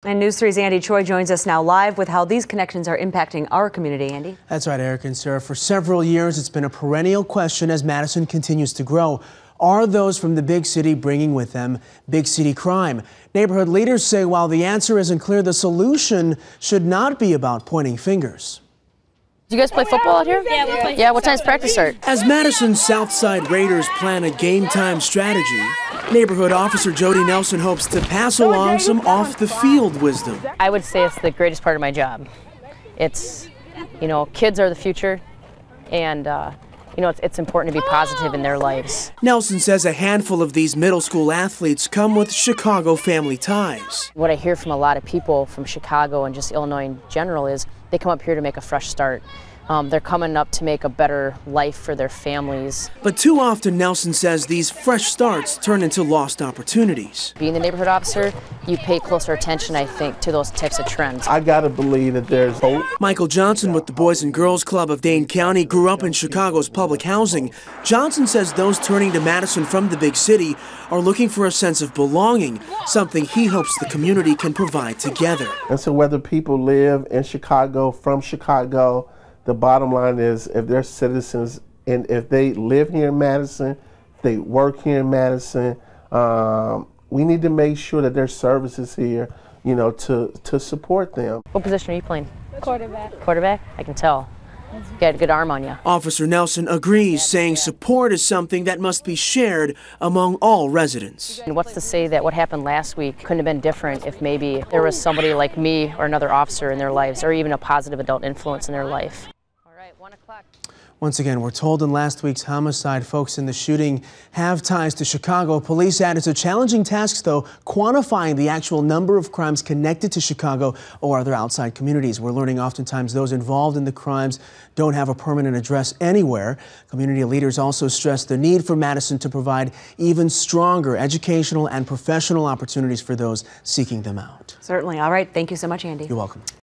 And News 3's Andy Choi joins us now live with how these connections are impacting our community. Andy? That's right, Eric and Sarah. For several years, it's been a perennial question as Madison continues to grow. Are those from the big city bringing with them big city crime? Neighborhood leaders say while the answer isn't clear, the solution should not be about pointing fingers. Do you guys play football out here? Yeah, we play. Yeah, what time's practice start? As Madison's Southside Raiders plan a game time strategy, neighborhood officer Jody Nelson hopes to pass along some off-the-field wisdom. I would say it's the greatest part of my job. It's, kids are the future, and, it's important to be positive in their lives. Nelson says a handful of these middle school athletes come with Chicago family ties. What I hear from a lot of people from Chicago and just Illinois in general is they come up here to make a fresh start. They're coming up to make a better life for their families. But too often, Nelson says, these fresh starts turn into lost opportunities. Being the neighborhood officer, you pay closer attention, I think, to those types of trends. I gotta believe that there's hope. Michael Johnson with the Boys and Girls Club of Dane County grew up in Chicago's public housing. Johnson says those turning to Madison from the big city are looking for a sense of belonging, something he hopes the community can provide together. And so whether people live in Chicago, from Chicago, the bottom line is if they're citizens and if they live here in Madison, they work here in Madison, we need to make sure that there's services here, to support them. What position are you playing? Quarterback. Quarterback? I can tell. You got a good arm on you. Officer Nelson agrees, saying support is something that must be shared among all residents. And what's to say that what happened last week couldn't have been different if maybe there was somebody like me or another officer in their lives, or even a positive adult influence in their life. 1 o'clock. Once again, we're told in last week's homicide, folks in the shooting have ties to Chicago. Police add it's a challenging task, though, quantifying the actual number of crimes connected to Chicago or other outside communities. We're learning oftentimes those involved in the crimes don't have a permanent address anywhere. Community leaders also stress the need for Madison to provide even stronger educational and professional opportunities for those seeking them out. Certainly. All right. Thank you so much, Andy. You're welcome.